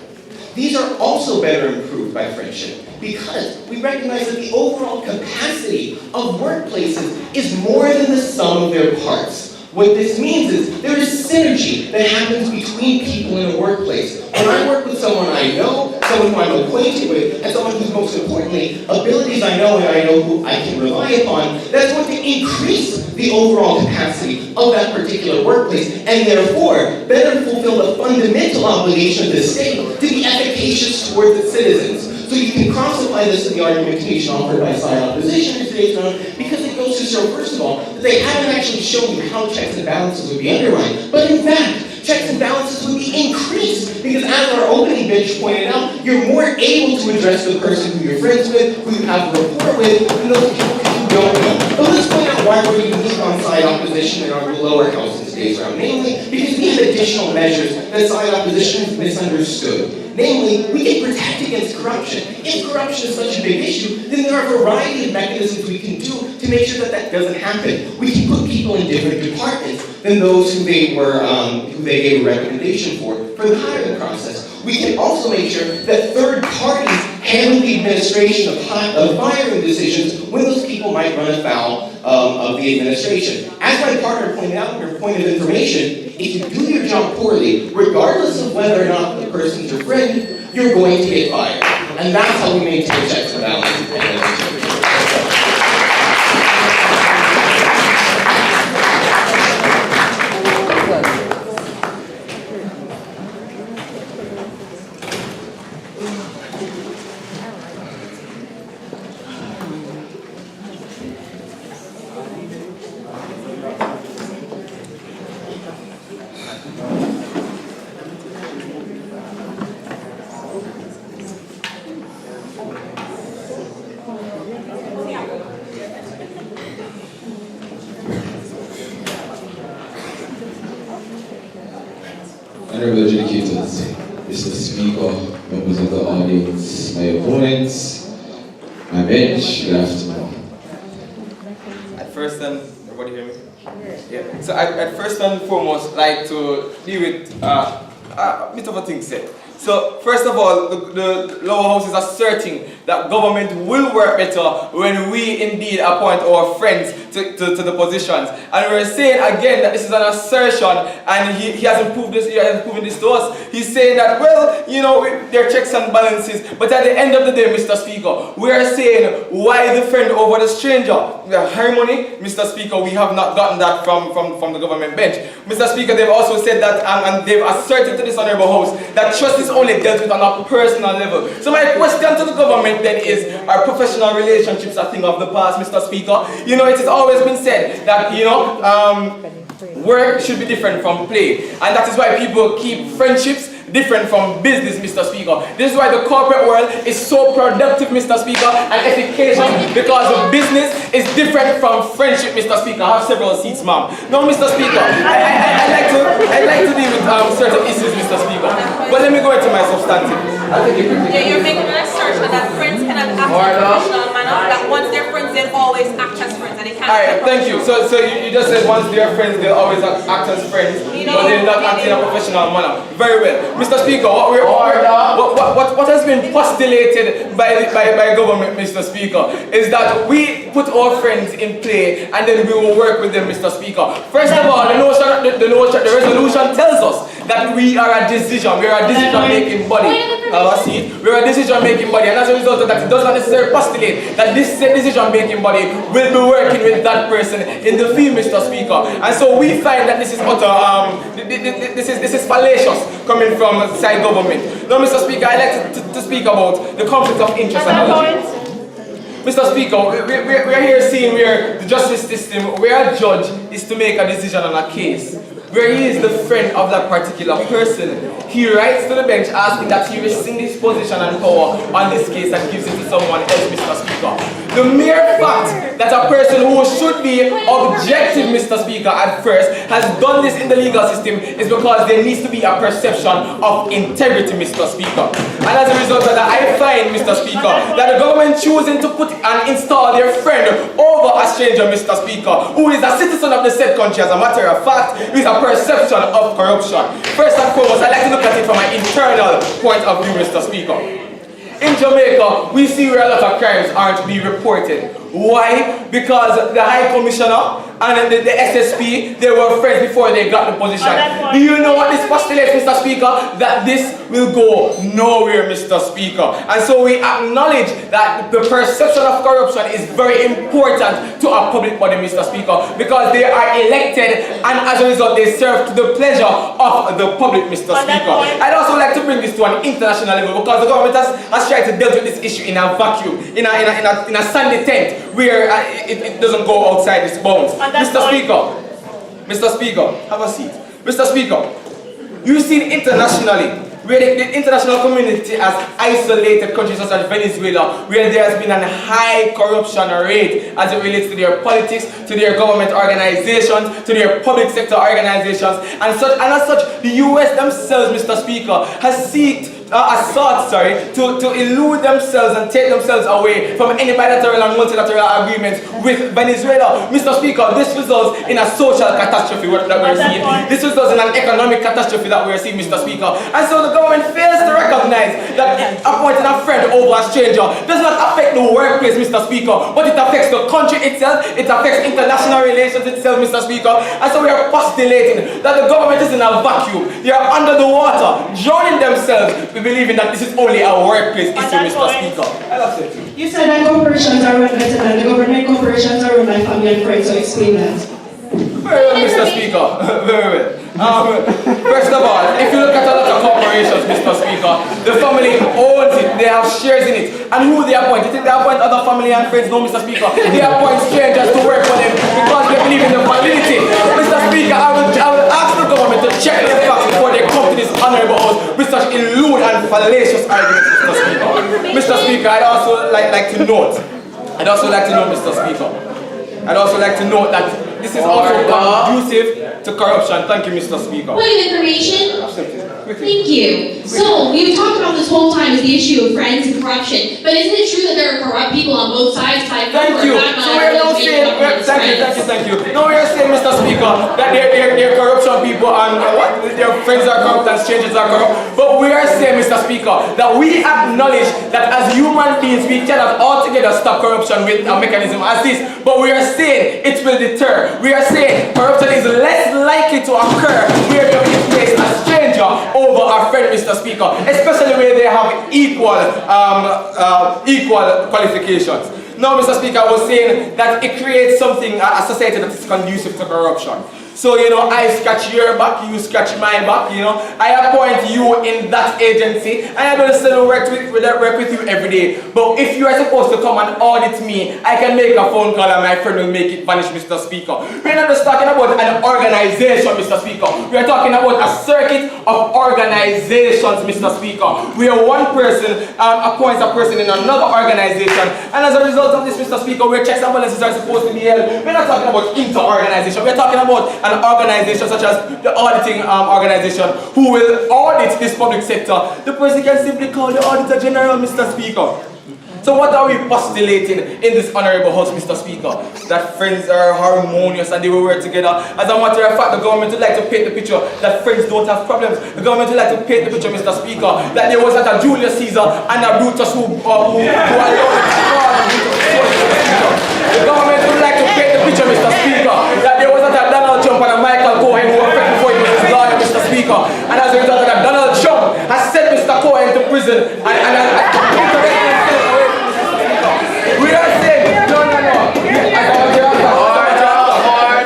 These are also better improved by friendship because we recognize that the overall capacity of workplaces is more than the sum of their parts. What this means is there is synergy that happens between people in a workplace. When I work with someone I know, someone who I'm acquainted with, and someone who's most importantly, abilities I know and I know who I can rely upon, that's going to increase the overall capacity of that particular workplace, and therefore better fulfill the fundamental obligation of the state to be efficacious towards its citizens. So you can cross-apply this to the argumentation offered by side opposition in today's round because it goes to show, first of all, that they haven't actually shown you how checks and balances would be undermined. But in fact, checks and balances would be increased because as our opening bench pointed out, you're more able to address the person who you're friends with, who you have a rapport with, than those people who you don't know. But let's point out why we're unique on side opposition in our lower house in today's round. Namely, because we have additional measures that side opposition has misunderstood. Namely, we can protect against corruption. If corruption is such a big issue, then there are a variety of mechanisms we can do to make sure that that doesn't happen. We can put people in different departments than those who they gave a recommendation for the hiring process. We can also make sure that third parties handle the administration of hiring decisions when those people might run afoul of the administration. As my partner pointed out in her point of information, if you do your job poorly, regardless of whether or not the person's your friend, you're going to get fired. And that's how we maintain checks and balances. Honorable adjudicators, Mr. Speaker, members of the audience, my opponents, my bench, good afternoon. At first and, everybody hear me? So at first and foremost, like to deal with a bit of a thing set. So, first of all, the lower house is asserting that government will work better when we indeed appoint our friends to the positions. And we're saying again that this is an assertion, and he hasn't proved this, he hasn't proven this to us. He's saying that, well, you know, there are checks and balances, but at the end of the day, Mr. Speaker, we are saying, why the friend over the stranger? The harmony, Mr. Speaker, we have not gotten that from the government bench. Mr. Speaker, they've also said that, and they've asserted to this honorable house, that trust is only dealt with on a personal level. So my question to the government then is, are professional relationships a thing of the past, Mr. Speaker? You know, it has always been said that, you know, work should be different from play. And that is why people keep friendships different from business, Mr. Speaker. This is why the corporate world is so productive, Mr. Speaker, and education, because of business is different from friendship, Mr. Speaker. I have several seats, ma'am. No, Mr. Speaker, I'd like to deal with certain issues, Mr. Speaker. But let me go into my substantive. I'll take it quickly. Yeah, you're making an assertion that friends cannot act in a professional manner, that once they're friends, they'll always act as friends, and they can't. Alright, thank you. So you just said once they're friends, they'll always act as friends, but they'll not act in a professional manner. Very well. Mr. Speaker, what has been postulated by government, Mr. Speaker, is that we put our friends in play and then we will work with them, Mr. Speaker. First of all, the resolution tells us that we are a decision, we are a decision-making body. We are a decision-making body, and as a result of that, it does not necessarily postulate that this decision-making body will be working with that person in the field, Mr. Speaker. And so we find that this is utter, this is fallacious coming from side government. Now, Mr. Speaker, I'd like to speak about the conflict of interest analogy. Mr. Speaker, we're here seeing where the justice system, where a judge is to make a decision on a case, where he is the friend of that particular person. He writes to the bench asking that he rescind his position and power on this case and gives it to someone else, Mr. Speaker. The mere fact that a person who should be objective, Mr. Speaker, at first, has done this in the legal system is because there needs to be a perception of integrity, Mr. Speaker. And as a result of that, I find, Mr. Speaker, that the government choosing to put and install their friend over a stranger, Mr. Speaker, who is a citizen of the said country, as a matter of fact, is a perception of corruption. First and foremost, I'd like to look at it from an internal point of view, Mr. Speaker. In Jamaica, we see where a lot of crimes aren't being reported. Why? Because the High Commissioner and the SSP, they were friends before they got the position. Do you know what this postulates, Mr. Speaker? That this will go nowhere, Mr. Speaker. And so we acknowledge that the perception of corruption is very important to a public body, Mr. Speaker, because they are elected and as a result they serve to the pleasure of the public, Mr. Speaker. I'd also like to bring this to an international level because the government has tried to deal with this issue in a vacuum, in a sandy tent, where it doesn't go outside its bounds. Mr. Speaker, have a seat. Mr. Speaker, you've seen internationally where the international community has isolated countries such as Venezuela, where there has been a high corruption rate as it relates to their politics, to their government organizations, to their public sector organizations, and as such, the US themselves, Mr. Speaker, has sought to elude themselves and take themselves away from any bilateral and multilateral agreements with Venezuela. Mr. Speaker, this results in a social catastrophe that we're seeing. This results in an economic catastrophe that we're seeing, Mr. Speaker. And so the government fails to recognize that appointing a friend over a stranger does not affect the workplace, Mr. Speaker, but it affects the country itself, it affects international relations itself, Mr. Speaker. And so we are postulating that the government is in a vacuum. They are under the water, drowning themselves, believing that this is only a workplace issue, Mr. Speaker. You said that corporations are run better than the government. Corporations are run by family and friends, so explain that. Very well, Mr. Speaker. Very well. First of all, if you look at a lot of corporations, Mr. Speaker, the family owns it, they have shares in it. And who they appoint? You think they appoint other family and friends? No, Mr. Speaker. They appoint strangers to work for them because they believe in the validity. Mr. Speaker, I will ask the government to check the facts before they come to this honorable house with such lewd and fallacious arguments, Mr. Speaker. Mr. Speaker, I'd also like to note, Mr. Speaker, I'd also like to note that this is also conducive to corruption. Thank you, Mr. Speaker. Point of information. Thank you. So, we've talked about this whole time is the issue of friends and corruption. But isn't it true that there are corrupt people on both sides? Thank you. So we're now saying, thank you. No, we are saying, Mr. Speaker, that they're corruption people and what their friends are corrupt and strangers are corrupt. But we are saying, Mr. Speaker, that we acknowledge that as human beings we cannot altogether stop corruption with a mechanism as this. But we are saying it will deter. We are saying corruption is less likely to occur where you place a stranger over a friend, Mr. Speaker, especially where they have equal qualifications. Now, Mr. Speaker, I was saying that it creates something, a society that is conducive to corruption. So, you know, I scratch your back, you scratch my back, you know. I appoint you in that agency, and I don't still work with you every day. But if you are supposed to come and audit me, I can make a phone call and my friend will make it vanish, Mr. Speaker. We're not just talking about an organization, Mr. Speaker. We are talking about a circuit of organizations, Mr. Speaker, where one person appoints a person in another organization, and as a result of this, Mr. Speaker, where checks and balances are supposed to be held, we're not talking about inter-organization, we're talking about an organization such as the auditing organization who will audit this public sector. The person can simply call the Auditor General, Mr. Speaker. So what are we postulating in this honorable house, Mr. Speaker? That friends are harmonious and they will work together. As a matter of fact, the government would like to paint the picture that friends don't have problems. The government would like to paint the picture, Mr. Speaker, that there was a Julius Caesar and a Brutus who allowed it to fall on Brutus. The government would like to paint the picture, Mr. Speaker, that there was a Donald Trump and a Michael Cohen who were friends before he was his lawyer, Mr. Speaker. And as a result of that, Donald Trump has sent Mr. Cohen to prison we are saying, no.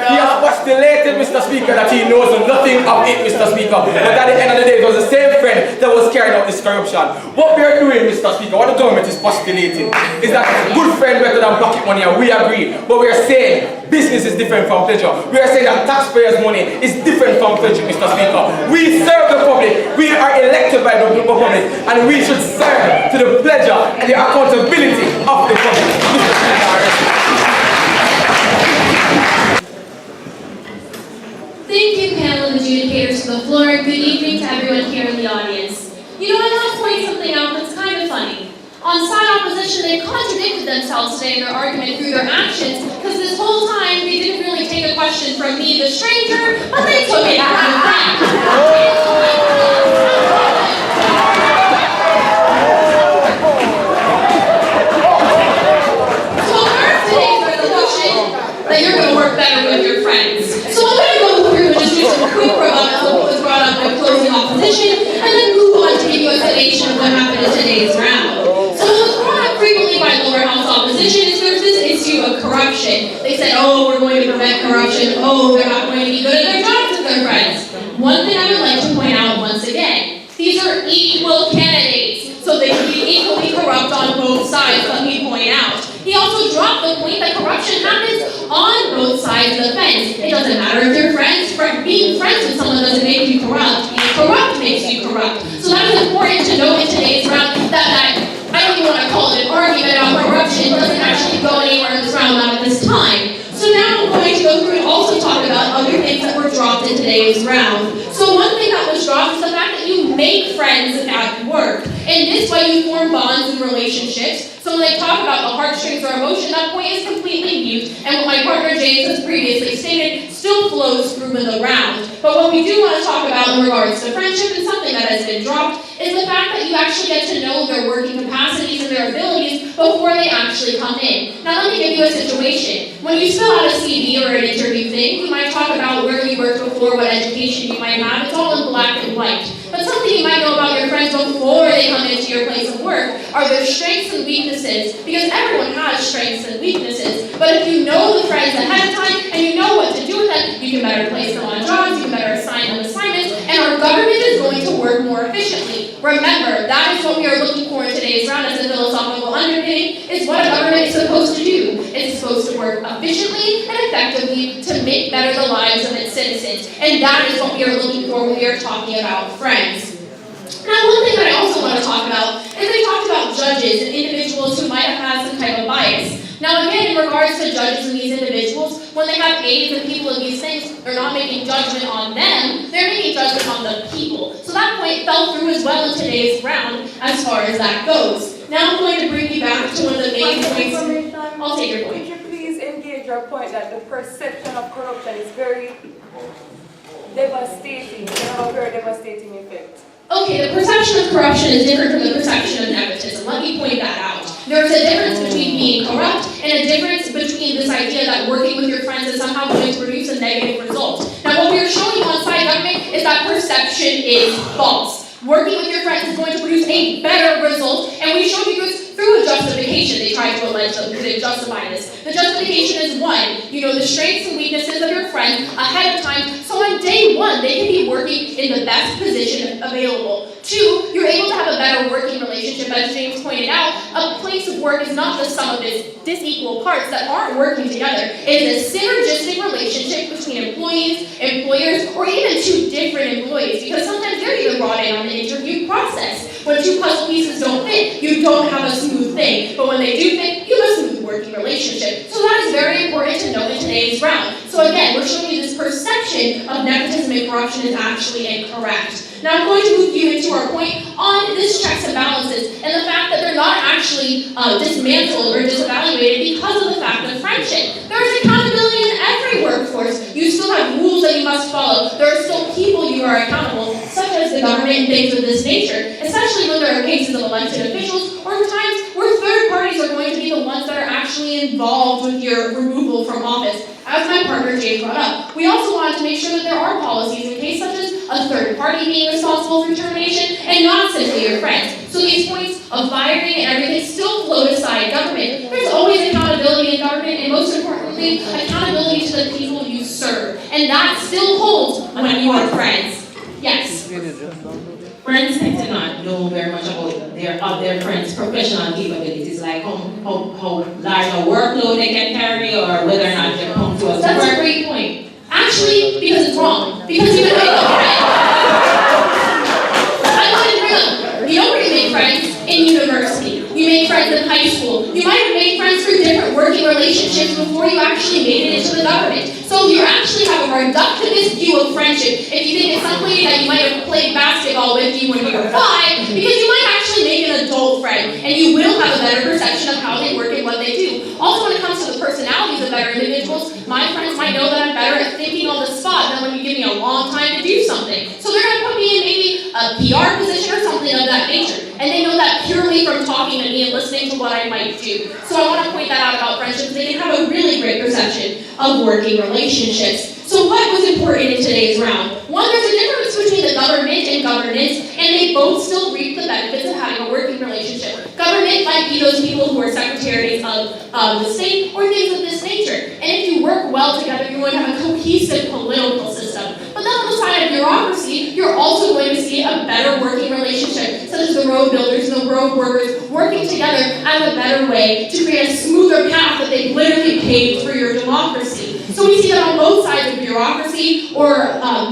He has postulated, Mr. Speaker, that he knows nothing of it, Mr. Speaker. But at the end of the day, it was the same friend that was carrying out this corruption. What we are doing, Mr. Speaker, what the government is postulating, is that good friend better than pocket money, and we agree. But we are saying business is different from pleasure. We are saying that taxpayers' money is different from pleasure, Mr. Speaker. We serve the public. We are elected by the public, and we should serve to the pleasure and the accountability of the public. Thank you, panel of adjudicators to the floor. Good evening to everyone here in the audience. You know, I want to point something out that's kind of funny. On side opposition, they contradicted themselves today in their argument through their actions, because this whole time they didn't really take a question from me, the stranger, but they took it from the back. So learn today's resolution that you're going to work better with your friends. So I'm going to go through and just do some quick rebuttals of what was brought up by closing opposition, and then move on to give you a summation of what happened in today's round. So what was brought up frequently by lower house opposition is there's this issue of corruption. They said, oh, we're going to prevent corruption. Oh, they're not going to be good at their jobs with their friends. One thing I would like to point out once again, these are equal candidates, so they can be equally corrupt on both sides, let me point out. He also dropped the point that corruption happens on both sides of the fence. It doesn't matter if you're friends, being friends with someone doesn't make you corrupt. Being corrupt makes you corrupt. So that is important to note in today's round, that I don't even want to call it an argument on corruption, doesn't actually go anywhere in this round, not at this time. So now I'm going to go through and also talk about other things that were dropped in today's round. So one thing that was dropped is the fact that you make friends at work. And this way you form bonds and relationships. So when they talk about the heartstrings or emotion, that point is completely mute. And what my partner James has previously stated still flows through in the round. But what we do want to talk about in regards to friendship and something that has been dropped is the fact that you actually get to know their working capacities and their abilities before they actually come in. Now let me give you a situation. When you fill out a CV or an interview thing, you might talk about where you worked before, what education you might have. It's all in black and white. But something you might know about your friends before they come into your place of work are their strengths and weaknesses. Because everyone has strengths and weaknesses. But if you know the friends ahead of time and you know what to do with them, you can better place them on jobs, you can better assign them assignments, and our government is going to work more efficiently. Remember, that is what we are looking for in today's round as a philosophical underpinning, is what a government is supposed to do. It's supposed to work efficiently and effectively to make better the lives of its citizens. And that is what we are looking for when we are talking about friends. Now, one thing that I also want to talk about is they talked about judges and individuals who might have had some type of bias. Now again, in regards to judges and these individuals, when they have aides and people in these things, they're not making judgment on them, they're making judgment on the people. So that point fell through as well in today's round as far as that goes. Now I'm going to bring you back to one of the main points. I'll take your point. Could you please engage your point that the perception of corruption is very devastating, it can have a very devastating effect? Okay, the perception of corruption is different from the perception of nepotism. Let me point that out. There's a difference between being corrupt and a difference between this idea that working with your friends is somehow going to produce a negative result. Now, what we're showing you on side government is that perception is false. Working with your friends is going to produce a better result, and we showed you this through a justification. They tried to allege them because they justify this. The justification is one, you know the strengths and weaknesses of your friend ahead of time, so on day one, they can be working in the best position available. Two, you're able to have a better working relationship. As James pointed out, a place of work is not the sum of its disequal parts that aren't working together. It is a synergistic relationship between employees, employers, or even two different employees, because sometimes they're even brought in on the interview process. When two puzzle pieces don't fit, you don't have a smooth thing. But when they do fit, you have a smooth working relationship. So that is very important to know in today's round. So again, we're showing you this perception of nepotism and corruption is actually incorrect. Now I'm going to move you into our point on this checks and balances and the fact that they're not actually dismantled or disevaluated because of the fact of friendship. There is accountability in every workforce. You still have rules that you must follow. There are still people you are accountable, such as the government and things of this nature, especially when there are cases of elected officials or times where third parties are going to be the ones that are actually involved with your removal from office. As my partner Jade brought up, we also wanted to make sure that there are policies in case such as a third party being responsible for termination and not simply your friends. So these points of firing and everything still float aside government. There's always accountability in government, and most importantly, accountability to the people you serve. And that still holds when you are friends. Yes? Friends tend to not know very much about their friends' professional capabilities, like how large a workload they can carry or whether or not they come to us. That's a great point. Actually, because it's wrong. Because you make I wanted to bring up, you don't really make friends in university. You make friends in high school. You might have made friends through different working relationships before you actually made it into the government. So you actually have a reductivist view of friendship if you think it's somebody that you might have played basketball with you when you were 5, because you might actually make an adult friend, and you will have a better perception of how they work and what they do. Also, when it comes to the personalities of better individuals, my friends might know that I'm better at thinking on the spot than when you give me a long time to do something. So they're going to put me in maybe a PR position or something of that nature. And they know that purely from talking to me and listening to what I might do. So I want to point that out about friendships. They can have a really great perception of working relationships. So what was important in today's round? One, there's a difference between the government and governance, and they both still reap the benefits of having a working relationship. Government might be those people who are secretaries of the state or things of this nature. And if you work well together, you're going to have a cohesive political system. But then on the side of bureaucracy, you're also going to see a better working relationship, such as the road builders and the road workers working together as a better way to create a smoother path that they've literally paved for your democracy. So we see that on both sides of bureaucracy or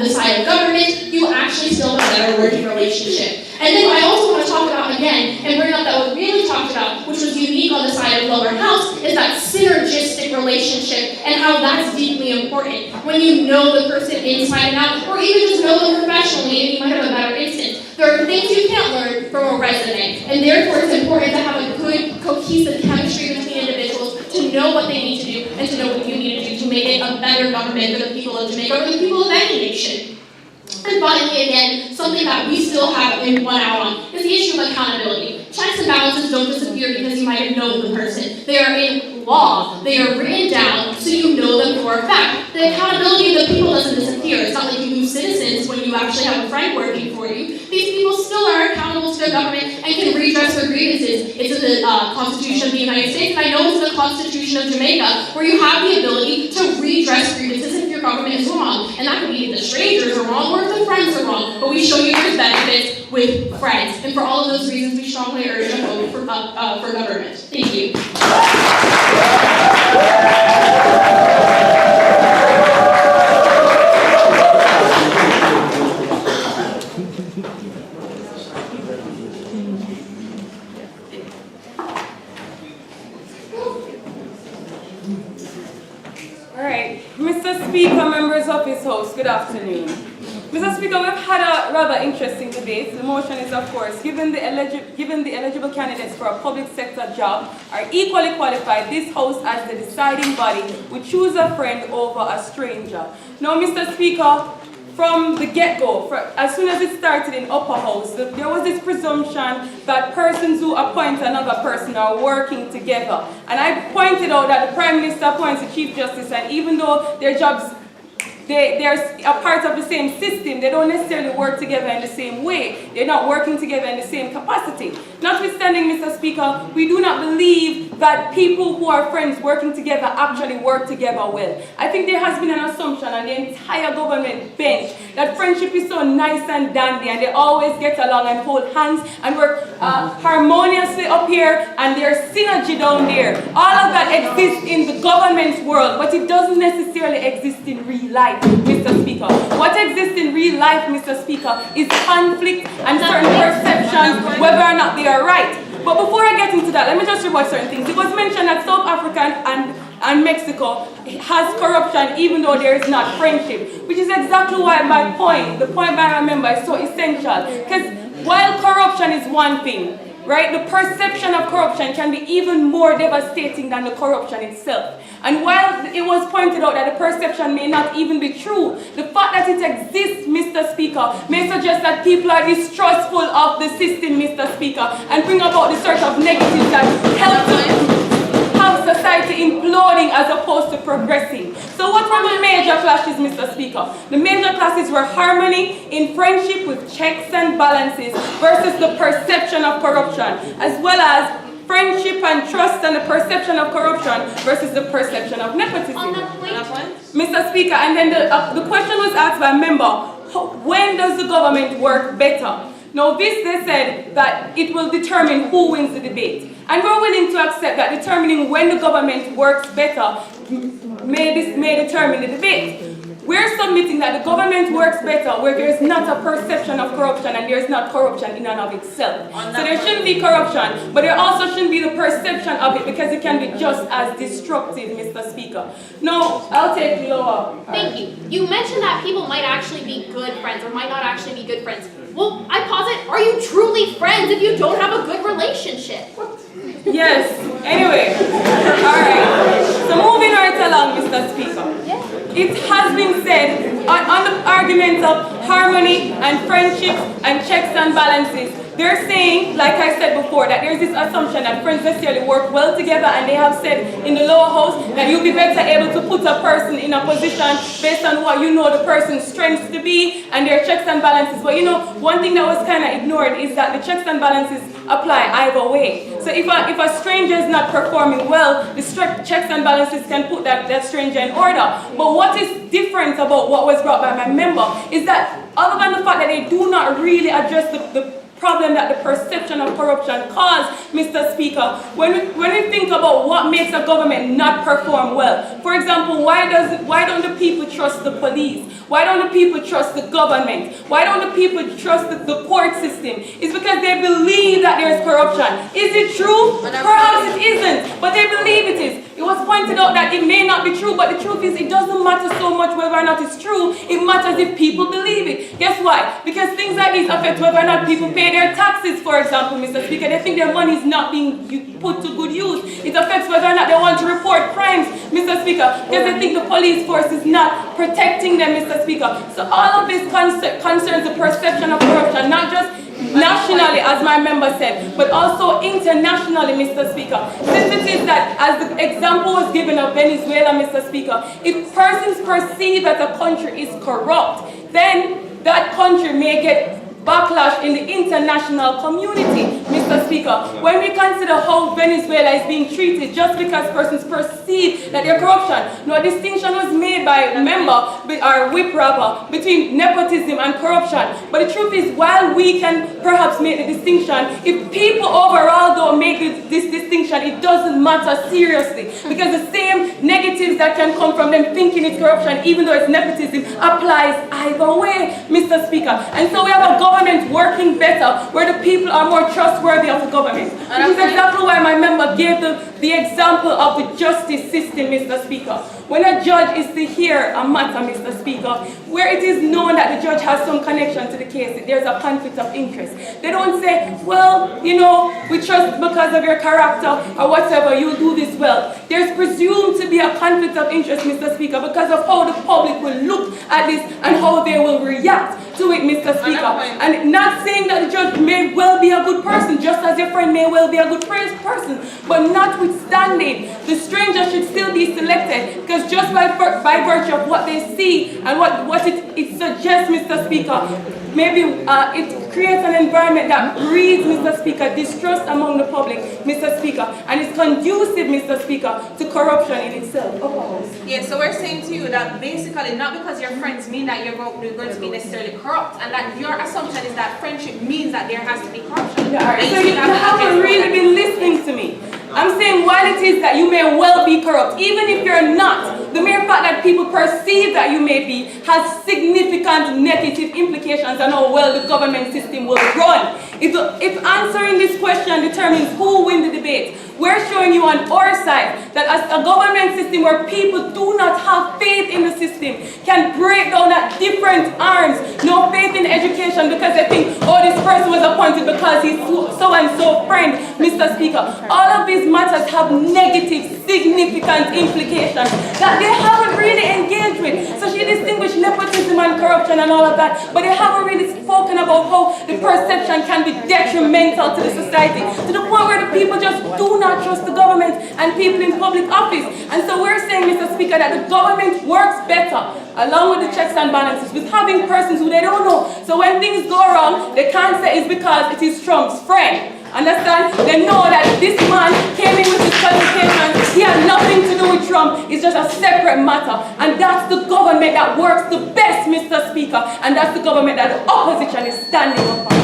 the side of government, you actually still have a better working relationship. And then I also want to talk about again, and bring up that what we really talked about, which was unique on the side of lower house, is that synergistic relationship and how that's deeply important. When you know the person inside and out, or even just know them professionally, and you might have a better instance. There are things you can't learn from a resume, and therefore it's important to have a good, cohesive chemistry between individuals to know what they need to do and to know what you need to do to make it a better government for the people of Jamaica or the people of any nation. And finally, again, something that we still have in one out on is the issue of accountability. Checks and balances don't disappear because you might have known the person. They are in law. They are written down so you know them for a fact. The accountability of the people doesn't disappear. It's not like you lose citizens when you actually have a friend working for you. These people still are accountable to their government and can redress their grievances. It's in the Constitution of the United States, and I know it's in the Constitution of Jamaica, where you have the ability to redress grievances if your government is wrong. And that could be if the strangers are wrong or if the friends are wrong. But we show you there's benefits with friends. And for all of those reasons, we strongly urge a vote for government. Thank you. office host, good afternoon. Mr. Speaker, we've had a rather interesting debate. The motion is, of course, given the eligible candidates for a public sector job are equally qualified, this House as the deciding body would choose a friend over a stranger. Now, Mr. Speaker, from the get-go, as soon as it started in upper house, there was this presumption that persons who appoint another person are working together. And I pointed out that the Prime Minister appoints the Chief Justice, and even though their jobs, they're a part of the same system, they don't necessarily work together in the same way. They're not working together in the same capacity. Notwithstanding, Mr. Speaker, we do not believe that people who are friends working together actually work together well. I think there has been an assumption on the entire government bench that friendship is so nice and dandy and they always get along and hold hands and work harmoniously up here and there's synergy down there. All of that exists in the government world, but it doesn't necessarily exist in real life, Mr. Speaker. What exists in real life, Mr. Speaker, is conflict and certain perceptions, whether or not they are right. But before I get into that, let me just report certain things. It was mentioned that South Africa and Mexico has corruption even though there is not friendship, which is exactly why the point by my member is so essential. Because while corruption is one thing, right, the perception of corruption can be even more devastating than the corruption itself. And while it was pointed out that the perception may not even be true, the fact that it exists, Mr. Speaker, may suggest that people are distrustful of the system, Mr. Speaker, and bring about the sort of negatives that help to have society imploding as opposed to progressing. So what were the major clashes, Mr. Speaker? The major clashes were harmony in friendship with checks and balances versus the perception of corruption, as well as friendship and trust and the perception of corruption versus the perception of nepotism. On that point, Mr. Speaker, and then the question was asked by a member, when does the government work better? Now this, they said that it will determine who wins the debate. And we're willing to accept that determining when the government works better may determine the debate. We're submitting that the government works better where there's not a perception of corruption and there's not corruption in and of itself. So there shouldn't be corruption, but there also shouldn't be the perception of it because it can be just as destructive, Mr. Speaker. Now, I'll take lower. thank you. You mentioned that people might actually be good friends or might not actually be good friends. Well, I posit, are you truly friends if you don't have a good relationship? Yes. Anyway. Alright. So moving right along, Mr. Speaker. It has been said on the arguments of harmony and friendship and checks and balances. They're saying, like I said before, that there's this assumption that friends necessarily work well together, and they have said in the lower house that you'll be better able to put a person in a position based on what you know the person's strengths to be and their checks and balances. But you know, one thing that was kind of ignored is that the checks and balances apply either way. So if a stranger is not performing well, the checks and balances can put that stranger in order. But what is different about what was brought by my member is that other than the fact that they do not really address the problem that the perception of corruption caused, Mr. Speaker, when we think about what makes a government not perform well, for example, why don't the people trust the police? Why don't the people trust the government? Why don't the people trust the court system? It's because they believe that there's corruption. Is it true? Perhaps it isn't, but they believe it is. It was pointed out that it may not be true, but the truth is it doesn't matter so much whether or not it's true. It matters if people believe it. Guess why? Because things like these affect whether or not people pay their taxes, for example, Mr. Speaker. They think their money is not being put to good use. It affects whether or not they want to report crimes, Mr. Speaker, because they think the police force is not protecting them, Mr. Speaker. So all of this concerns the perception of corruption, not just nationally, as my member said, but also internationally, Mr. Speaker. Since it is that, as the example was given of Venezuela, Mr. Speaker, if persons perceive that a country is corrupt, then that country may get backlash in the international community, Mr. Speaker. When we consider how Venezuela is being treated just because persons perceive that they're corruption, no distinction was made by a member, our whip rapper, between nepotism and corruption. But the truth is, while we can perhaps make the distinction, if people overall don't make this distinction, it doesn't matter seriously. Because the same negatives that can come from them thinking it's corruption, even though it's nepotism, applies either way, Mr. Speaker. And so we have a government working better, where the people are more trustworthy worthy of the government. Which is exactly why my member gave the example of the justice system, Mr. Speaker. When a judge is to hear a matter, Mr. Speaker, where it is known that the judge has some connection to the case, there's a conflict of interest. They don't say, well, you know, we trust because of your character or whatever, you'll do this well. There's presumed to be a conflict of interest, Mr. Speaker, because of how the public will look at this and how they will react to it, Mr. Speaker. And not saying that the judge may well be a good person, just as your friend may well be a good person, but notwithstanding, the stranger should still be selected, because just by virtue of what they see and what it suggests, Mr. Speaker, maybe it creates an environment that breeds, Mr. Speaker, distrust among the public, Mr. Speaker, and is conducive, Mr. Speaker, to corruption in itself. Yeah, so we're saying to you that basically not because you're friends mean that you're going to be necessarily corrupt, and that your assumption is that friendship means that there has to be corruption. Yeah, right. So you haven't really been listening to me. I'm saying while it is that you may well be corrupt, even if you're not, the mere fact that people perceive that you may be has significant negative implications on how well the government system will run. If answering this question determines who wins the debate, we're showing you on our side that as a government system where people do not have faith in the system can break down at different arms, no faith in education because they think, oh, this person was appointed because he's so-and-so friend, Mr. Speaker. All of these matters have negative, significant implications that they haven't really engaged with. So she distinguished nepotism and corruption and all of that, but they haven't really spoken about how the perception can be detrimental to the society, to the point where the people just do not trust the government and people in public office. And so we're saying, Mr. Speaker, that the government works better, along with the checks and balances, with having persons who they don't know. So when things go wrong, they can't say it's because it is Trump's friend. Understand? They know that this man came in with his qualifications. He had nothing to do with Trump. It's just a separate matter. And that's the government that works the best, Mr. Speaker. And that's the government that the opposition is standing up for.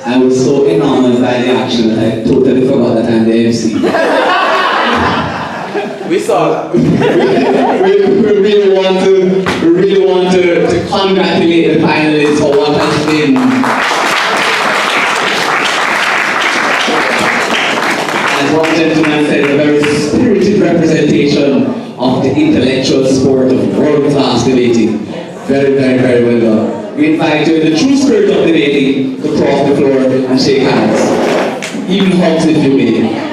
I was so enamored by the action that I totally forgot that I'm the MC. We saw that. we really want to congratulate the finalists for what has been, as one gentleman said, a very spirited representation of the intellectual sport of world-class debating. Very, very, very well done. We invite you in the true spirit of debating to cross the floor and shake hands. Even hugs if you may.